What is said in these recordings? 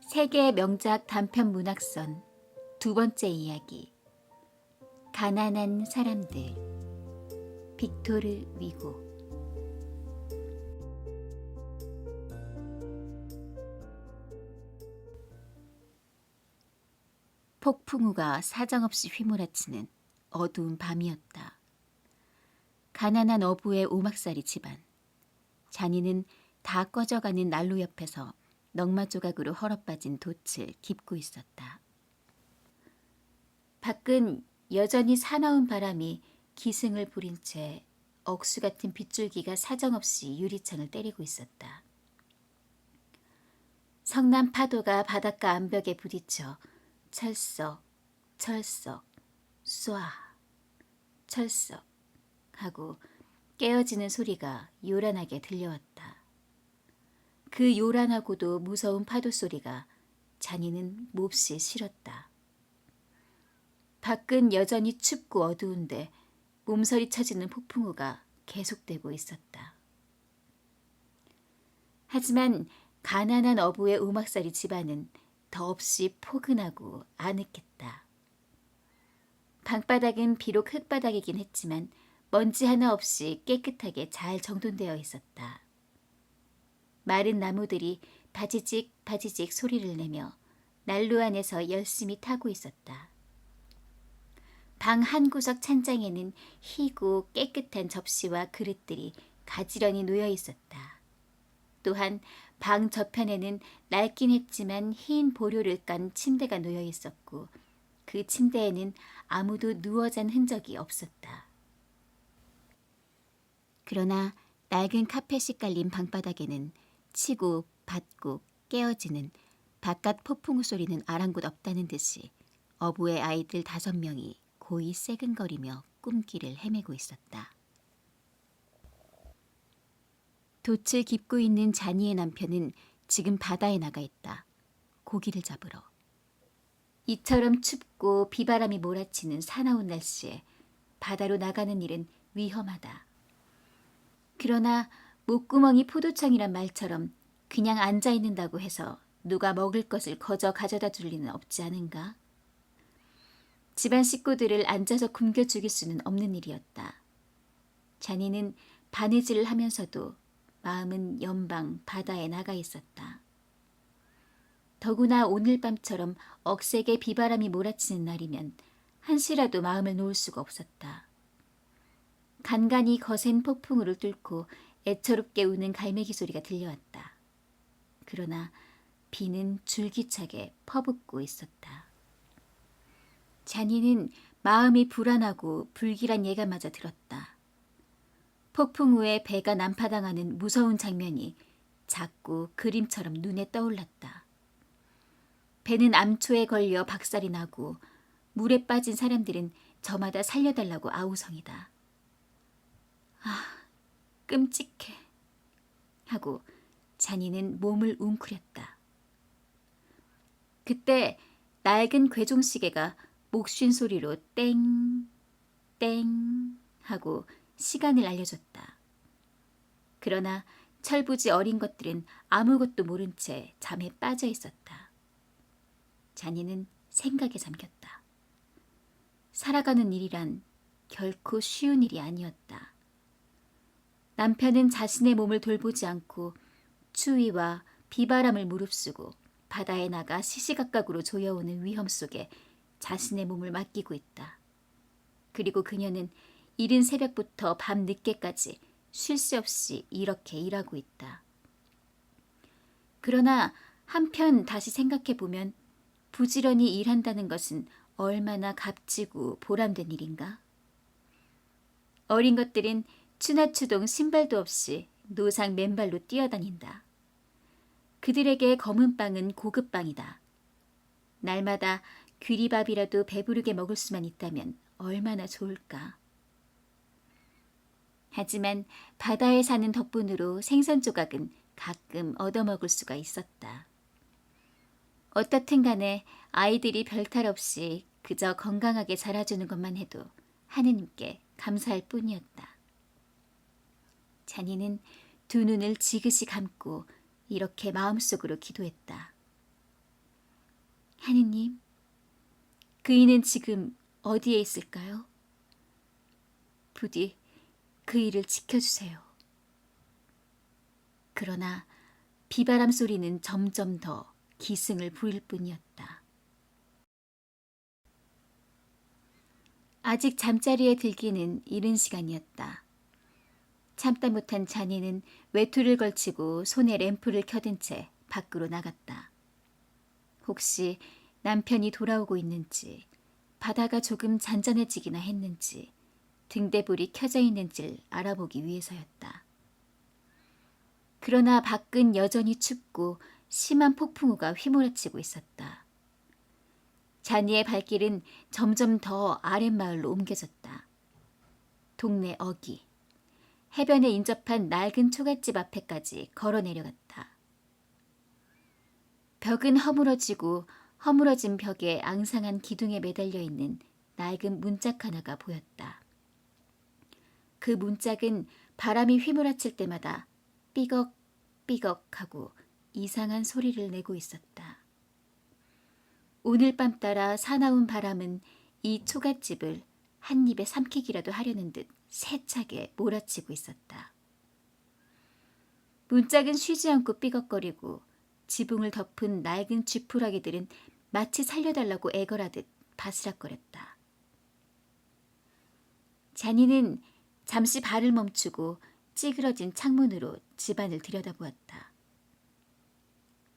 세계 명작 단편 문학선 두 번째 이야기. 가난한 사람들. 빅토르 위고. 폭풍우가 사정없이 휘몰아치는 어두운 밤이었다. 가난한 어부의 오막살이 집안. 잔이는 다 꺼져가는 난로 옆에서 넝마 조각으로 헐어빠진 돛을 깁고 있었다. 밖은 여전히 사나운 바람이 기승을 부린 채 억수 같은 빗줄기가 사정없이 유리창을 때리고 있었다. 성난 파도가 바닷가 암벽에 부딪혀 철썩, 철썩, 쏴, 철썩 하고 깨어지는 소리가 요란하게 들려왔다. 그 요란하고도 무서운 파도 소리가 잔이는 몹시 싫었다. 밖은 여전히 춥고 어두운데 몸서리 쳐지는 폭풍우가 계속되고 있었다. 하지만 가난한 어부의 오막살이 집안은 더없이 포근하고 아늑했다. 방바닥은 비록 흙바닥이긴 했지만 먼지 하나 없이 깨끗하게 잘 정돈되어 있었다. 마른 나무들이 바지직 바지직 소리를 내며 난로 안에서 열심히 타고 있었다. 방 한 구석 찬장에는 희고 깨끗한 접시와 그릇들이 가지런히 놓여 있었다. 또한 방 저편에는 낡긴 했지만 흰 보료를 깐 침대가 놓여 있었고 그 침대에는 아무도 누워 잔 흔적이 없었다. 그러나 낡은 카펫이 깔린 방바닥에는 치고 받고 깨어지는 바깥 폭풍우 소리는 아랑곳 없다는 듯이 어부의 아이들 5명이 고이 새근거리며 꿈길을 헤매고 있었다. 돛을 깁고 있는 자니의 남편은 지금 바다에 나가 있다. 고기를 잡으러. 이처럼 춥고 비바람이 몰아치는 사나운 날씨에 바다로 나가는 일은 위험하다. 그러나 목구멍이 포도청이란 말처럼 그냥 앉아있는다고 해서 누가 먹을 것을 거저 가져다 줄 리는 없지 않은가? 집안 식구들을 앉아서 굶겨 죽일 수는 없는 일이었다. 자니는 바느질을 하면서도 마음은 연방 바다에 나가 있었다. 더구나 오늘 밤처럼 억세게 비바람이 몰아치는 날이면 한시라도 마음을 놓을 수가 없었다. 간간히 거센 폭풍우를 뚫고 애처롭게 우는 갈매기 소리가 들려왔다. 그러나 비는 줄기차게 퍼붓고 있었다. 자니는 마음이 불안하고 불길한 예감마저 들었다. 폭풍우에 배가 난파당하는 무서운 장면이 자꾸 그림처럼 눈에 떠올랐다. 배는 암초에 걸려 박살이 나고 물에 빠진 사람들은 저마다 살려달라고 아우성이다. 아, 끔찍해 하고 자니는 몸을 웅크렸다. 그때 낡은 괴종시계가 목쉰 소리로 땡, 땡 하고 시간을 알려줬다. 그러나 철부지 어린 것들은 아무것도 모른 채 잠에 빠져 있었다. 자니는 생각에 잠겼다. 살아가는 일이란 결코 쉬운 일이 아니었다. 남편은 자신의 몸을 돌보지 않고 추위와 비바람을 무릅쓰고 바다에 나가 시시각각으로 조여오는 위험 속에 자신의 몸을 맡기고 있다. 그리고 그녀는 이른 새벽부터 밤 늦게까지 쉴 새 없이 이렇게 일하고 있다. 그러나 한편 다시 생각해보면 부지런히 일한다는 것은 얼마나 값지고 보람된 일인가? 어린 것들은 추나추동 신발도 없이 노상 맨발로 뛰어다닌다. 그들에게 검은 빵은 고급 빵이다. 날마다 귀리밥이라도 배부르게 먹을 수만 있다면 얼마나 좋을까. 하지만 바다에 사는 덕분으로 생선 조각은 가끔 얻어먹을 수가 있었다. 어떻든 간에 아이들이 별탈 없이 그저 건강하게 자라주는 것만 해도 하느님께 감사할 뿐이었다. 자니는 두 눈을 지그시 감고 이렇게 마음속으로 기도했다. 하느님, 그이는 지금 어디에 있을까요? 부디 그이를 지켜주세요. 그러나 비바람 소리는 점점 더 기승을 부릴 뿐이었다. 아직 잠자리에 들기는 이른 시간이었다. 참다 못한 자니는 외투를 걸치고 손에 램프를 켜든 채 밖으로 나갔다. 혹시 남편이 돌아오고 있는지, 바다가 조금 잔잔해지기나 했는지, 등대불이 켜져 있는지를 알아보기 위해서였다. 그러나 밖은 여전히 춥고 심한 폭풍우가 휘몰아치고 있었다. 자니의 발길은 점점 더 아랫마을로 옮겨졌다. 동네 어귀, 해변에 인접한 낡은 초가집 앞에까지 걸어 내려갔다. 벽은 허물어지고 허물어진 벽에 앙상한 기둥에 매달려 있는 낡은 문짝 하나가 보였다. 그 문짝은 바람이 휘몰아칠 때마다 삐걱삐걱하고 이상한 소리를 내고 있었다. 오늘 밤 따라 사나운 바람은 이 초갓집을 한 입에 삼키기라도 하려는 듯 세차게 몰아치고 있었다. 문짝은 쉬지 않고 삐걱거리고 지붕을 덮은 낡은 쥐푸라기들은 마치 살려달라고 애걸하듯 바스락거렸다. 자니는 잠시 발을 멈추고 찌그러진 창문으로 집안을 들여다보았다.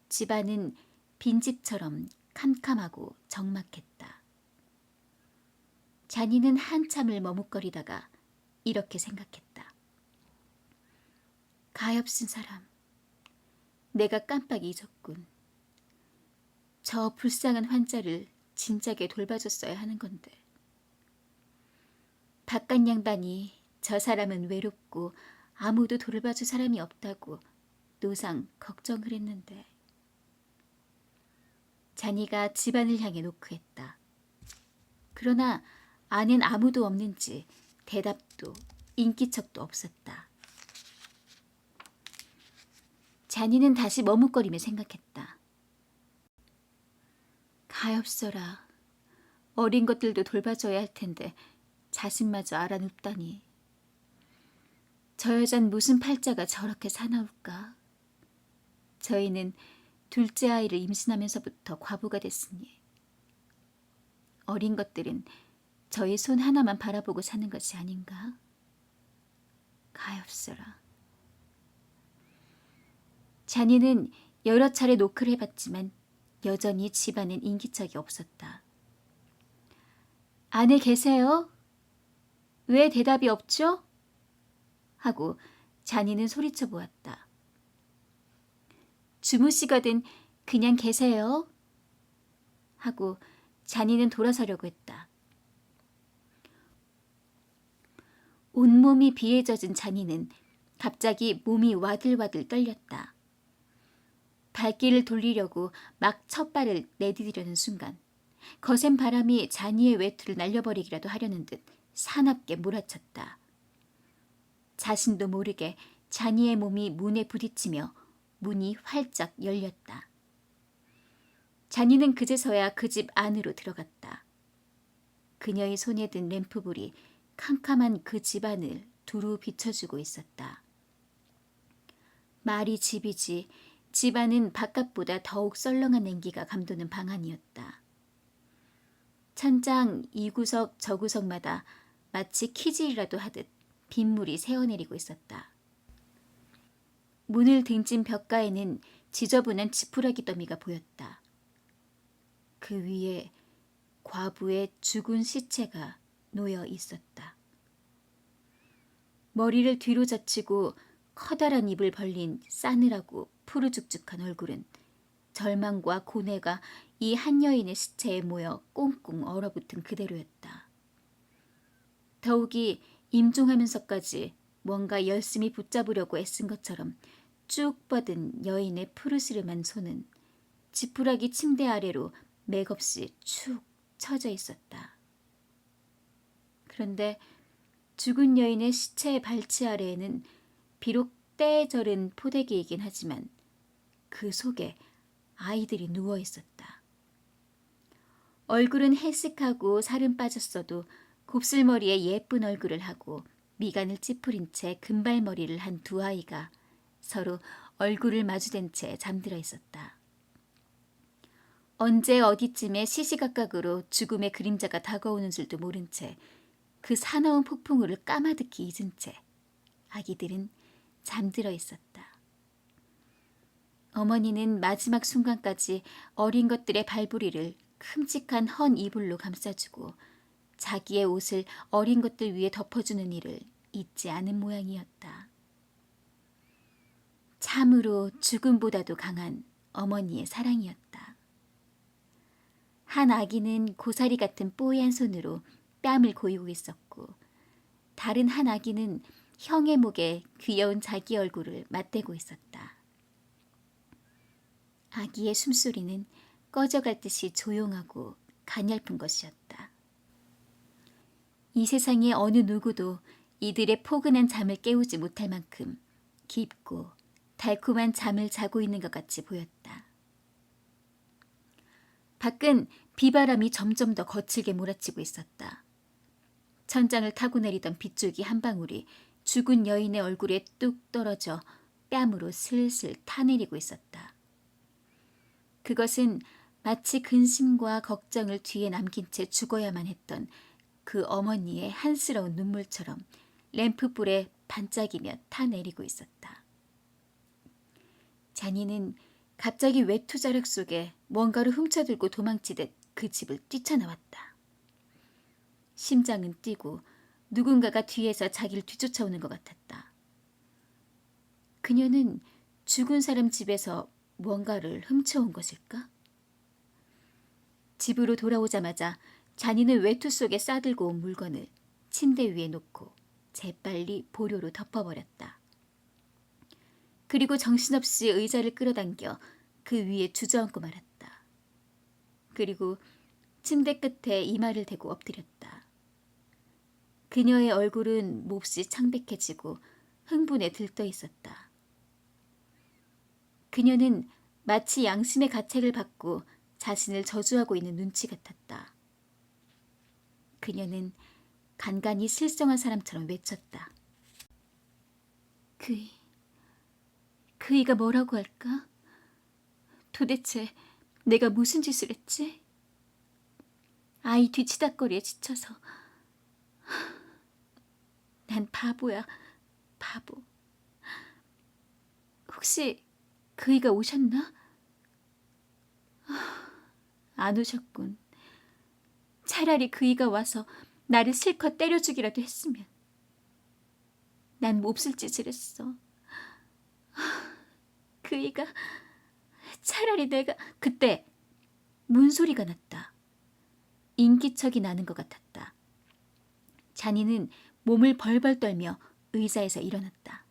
집안은 빈집처럼 캄캄하고 적막했다. 자니는 한참을 머뭇거리다가 이렇게 생각했다. 가엾은 사람, 내가 깜빡 잊었군. 저 불쌍한 환자를 진작에 돌봐줬어야 하는 건데. 바깥 양반이 저 사람은 외롭고 아무도 돌봐줄 사람이 없다고 노상 걱정을 했는데. 자니가 집안을 향해 노크했다. 그러나 안엔 아무도 없는지 대답도 인기척도 없었다. 자니는 다시 머뭇거리며 생각했다. 가엾어라. 어린 것들도 돌봐줘야 할 텐데 자신마저 알아눕다니. 저 여잔 무슨 팔자가 저렇게 사나울까? 저희는 둘째 아이를 임신하면서부터 과부가 됐으니 어린 것들은 저희 손 하나만 바라보고 사는 것이 아닌가? 가엾어라. 자니는 여러 차례 노크를 해봤지만 여전히 집안엔 인기척이 없었다. 안에 계세요? 왜 대답이 없죠? 하고 자니는 소리쳐 보았다. 주무시거든 그냥 계세요? 하고 자니는 돌아서려고 했다. 온몸이 비에 젖은 자니는 갑자기 몸이 와들와들 떨렸다. 발길을 돌리려고 막 첫 발을 내디디려는 순간 거센 바람이 자니의 외투를 날려버리기라도 하려는 듯 사납게 몰아쳤다. 자신도 모르게 자니의 몸이 문에 부딪히며 문이 활짝 열렸다. 자니는 그제서야 그 집 안으로 들어갔다. 그녀의 손에 든 램프불이 캄캄한 그 집안을 두루 비춰주고 있었다. 말이 집이지 집안은 바깥보다 더욱 썰렁한 냉기가 감도는 방 안이었다. 천장 이 구석 저 구석마다 마치 키질이라도 하듯 빗물이 새어내리고 있었다. 문을 등진 벽가에는 지저분한 지푸라기 더미가 보였다. 그 위에 과부의 죽은 시체가 놓여 있었다. 머리를 뒤로 젖히고 커다란 입을 벌린 싸늘하고 푸르죽죽한 얼굴은 절망과 고뇌가 이 한 여인의 시체에 모여 꽁꽁 얼어붙은 그대로였다. 더욱이 임종하면서까지 뭔가 열심히 붙잡으려고 애쓴 것처럼 쭉 뻗은 여인의 푸르스름한 손은 지푸라기 침대 아래로 맥없이 축 처져 있었다. 그런데 죽은 여인의 시체의 발치 아래에는 비록 때에 절은 포대기이긴 하지만 그 속에 아이들이 누워 있었다. 얼굴은 해쓱하고 살은 빠졌어도 곱슬머리에 예쁜 얼굴을 하고 미간을 찌푸린 채 금발머리를 한 두 아이가 서로 얼굴을 마주댄 채 잠들어 있었다. 언제 어디쯤에 시시각각으로 죽음의 그림자가 다가오는 줄도 모른 채 그 사나운 폭풍우를 까마득히 잊은 채 아기들은 잠들어 있었다. 어머니는 마지막 순간까지 어린 것들의 발부리를 큼직한 헌 이불로 감싸주고 자기의 옷을 어린 것들 위에 덮어주는 일을 잊지 않은 모양이었다. 참으로 죽음보다도 강한 어머니의 사랑이었다. 한 아기는 고사리 같은 뽀얀 손으로 뺨을 고이고 있었고 다른 한 아기는 형의 목에 귀여운 자기 얼굴을 맞대고 있었다. 아기의 숨소리는 꺼져갈 듯이 조용하고 가냘픈 것이었다. 이 세상의 어느 누구도 이들의 포근한 잠을 깨우지 못할 만큼 깊고 달콤한 잠을 자고 있는 것 같이 보였다. 밖은 비바람이 점점 더 거칠게 몰아치고 있었다. 천장을 타고 내리던 빗줄기 한 방울이 죽은 여인의 얼굴에 뚝 떨어져 뺨으로 슬슬 타내리고 있었다. 그것은 마치 근심과 걱정을 뒤에 남긴 채 죽어야만 했던 그 어머니의 한스러운 눈물처럼 램프불에 반짝이며 타내리고 있었다. 자니는 갑자기 외투자락 속에 뭔가를 훔쳐들고 도망치듯 그 집을 뛰쳐나왔다. 심장은 뛰고 누군가가 뒤에서 자기를 뒤쫓아오는 것 같았다. 그녀는 죽은 사람 집에서 뭔가를 훔쳐온 것일까? 집으로 돌아오자마자 자니는 외투 속에 싸들고 온 물건을 침대 위에 놓고 재빨리 보료로 덮어버렸다. 그리고 정신없이 의자를 끌어당겨 그 위에 주저앉고 말았다. 그리고 침대 끝에 이마를 대고 엎드렸다. 그녀의 얼굴은 몹시 창백해지고 흥분에 들떠 있었다. 그녀는 마치 양심의 가책을 받고 자신을 저주하고 있는 눈치 같았다. 그녀는 간간히 실성한 사람처럼 외쳤다. 그이가 뭐라고 할까? 도대체 내가 무슨 짓을 했지? 아이 뒤치다꺼리에 지쳐서. 난 바보야, 바보. 혹시 그이가 오셨나? 안 오셨군. 차라리 그이가 와서 나를 실컷 때려 죽이라도 했으면. 난 몹쓸 짓을 했어. 그이가 차라리 내가. 그때 문소리가 났다. 인기척이 나는 것 같았다. 자니는 몸을 벌벌 떨며 의자에서 일어났다.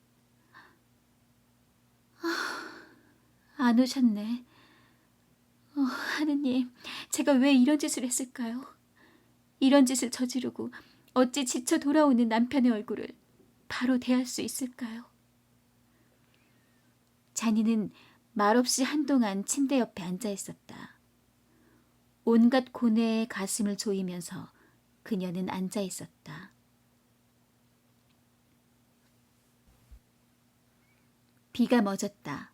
안 오셨네. 하느님, 제가 왜 이런 짓을 했을까요? 이런 짓을 저지르고 어찌 지쳐 돌아오는 남편의 얼굴을 바로 대할 수 있을까요? 자니는 말없이 한동안 침대 옆에 앉아 있었다. 온갖 고뇌에 가슴을 조이면서 그녀는 앉아 있었다. 비가 멎었다.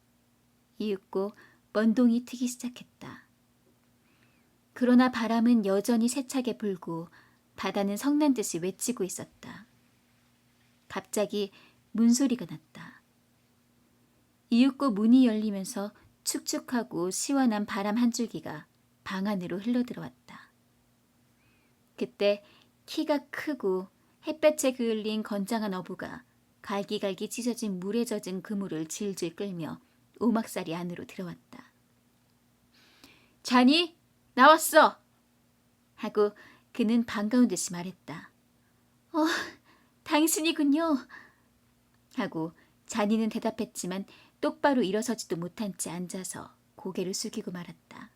이윽고 먼동이 트기 시작했다. 그러나 바람은 여전히 세차게 불고 바다는 성난듯이 외치고 있었다. 갑자기 문소리가 났다. 이윽고 문이 열리면서 축축하고 시원한 바람 한 줄기가 방 안으로 흘러들어왔다. 그때 키가 크고 햇볕에 그을린 건장한 어부가 갈기갈기 찢어진 물에 젖은 그물을 질질 끌며 오막살이 안으로 들어왔다. 자니, 나왔어! 하고 그는 반가운 듯이 말했다. 당신이군요. 하고 자니는 대답했지만 똑바로 일어서지도 못한 채 앉아서 고개를 숙이고 말았다.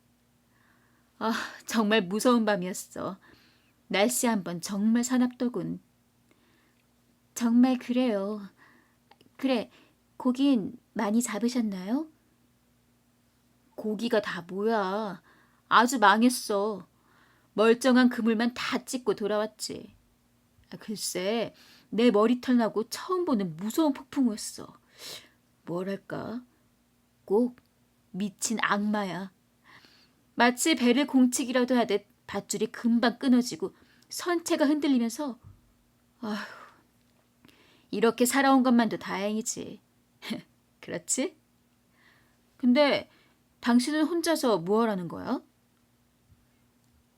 정말 무서운 밤이었어. 날씨 한번 정말 사납더군. 정말 그래요. 그래, 고긴 많이 잡으셨나요? 고기가 다 뭐야. 아주 망했어. 멀쩡한 그물만 다 찢고 돌아왔지. 글쎄, 내 머리털 나고 처음 보는 무서운 폭풍우였어. 뭐랄까, 꼭 미친 악마야. 마치 배를 공치기라도 하듯 밧줄이 금방 끊어지고 선체가 흔들리면서 아휴, 이렇게 살아온 것만도 다행이지. 그렇지? 근데 당신은 혼자서 뭐 하라는 거야?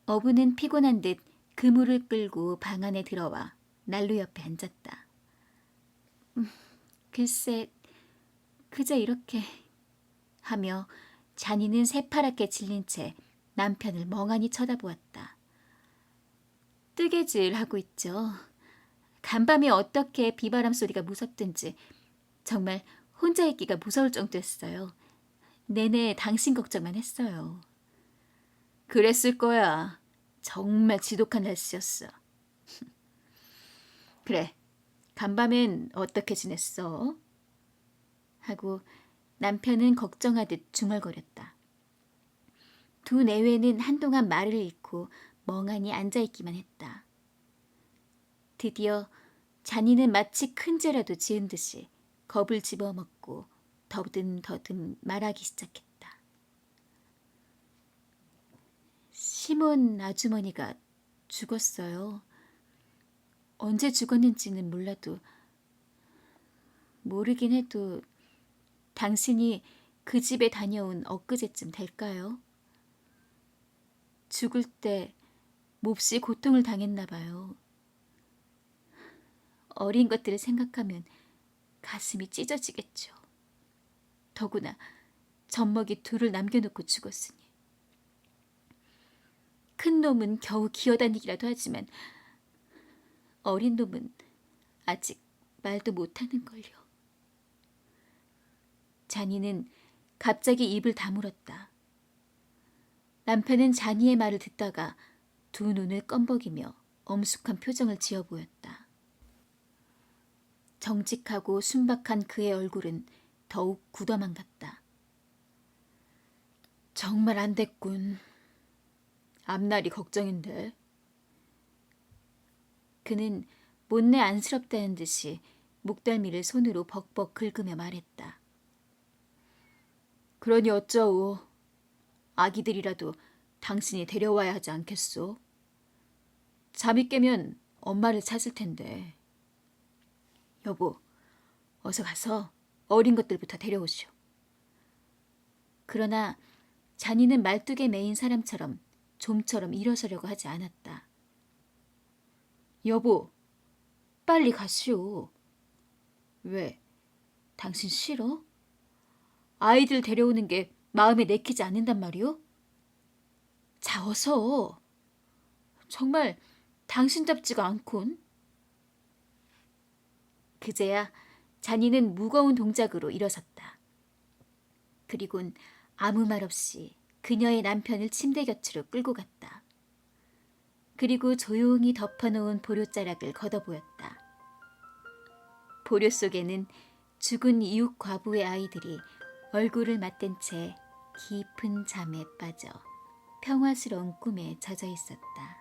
어부는 피곤한 듯 그물을 끌고 방 안에 들어와 난로 옆에 앉았다. 글쎄, 그저 이렇게 하며 잔이는 새파랗게 질린 채 남편을 멍하니 쳐다보았다. 뜨개질하고 있죠. 간밤에 어떻게 비바람 소리가 무섭든지 정말 혼자 있기가 무서울 정도였어요. 내내 당신 걱정만 했어요. 그랬을 거야. 정말 지독한 날씨였어. 그래, 간밤엔 어떻게 지냈어? 하고 남편은 걱정하듯 중얼거렸다. 두 내외는 한동안 말을 잃고 멍하니 앉아있기만 했다. 드디어 잔이는 마치 큰 죄라도 지은 듯이 겁을 집어먹고 더듬더듬 말하기 시작했다. 시몬 아주머니가 죽었어요. 언제 죽었는지는 몰라도 모르긴 해도 당신이 그 집에 다녀온 엊그제쯤 될까요? 죽을 때 몹시 고통을 당했나 봐요. 어린 것들을 생각하면 가슴이 찢어지겠죠. 더구나 젖먹이 둘을 남겨놓고 죽었으니. 큰 놈은 겨우 기어다니기라도 하지만 어린 놈은 아직 말도 못하는걸요. 잔이는 갑자기 입을 다물었다. 남편은 잔이의 말을 듣다가 두 눈을 껌벅이며 엄숙한 표정을 지어 보였다. 정직하고 순박한 그의 얼굴은 더욱 굳어만 갔다. 정말 안 됐군. 앞날이 걱정인데. 그는 못내 안쓰럽다는 듯이 목덜미를 손으로 벅벅 긁으며 말했다. 그러니 어쩌오. 아기들이라도 당신이 데려와야 하지 않겠소? 잠이 깨면 엄마를 찾을 텐데. 여보, 어서 가서 어린 것들부터 데려오시오. 그러나 잔이는 말뚝에 매인 사람처럼 좀처럼 일어서려고 하지 않았다. 여보, 빨리 가시오. 왜? 당신 싫어? 아이들 데려오는 게 마음에 내키지 않는단 말이오? 자, 어서. 정말 당신답지가 않군. 그제야 잔이는 무거운 동작으로 일어섰다. 그리곤 아무 말 없이 그녀의 남편을 침대 곁으로 끌고 갔다. 그리고 조용히 덮어놓은 보료자락을 걷어보였다. 보료 속에는 죽은 이웃 과부의 아이들이 얼굴을 맞댄 채 깊은 잠에 빠져 평화스러운 꿈에 젖어 있었다.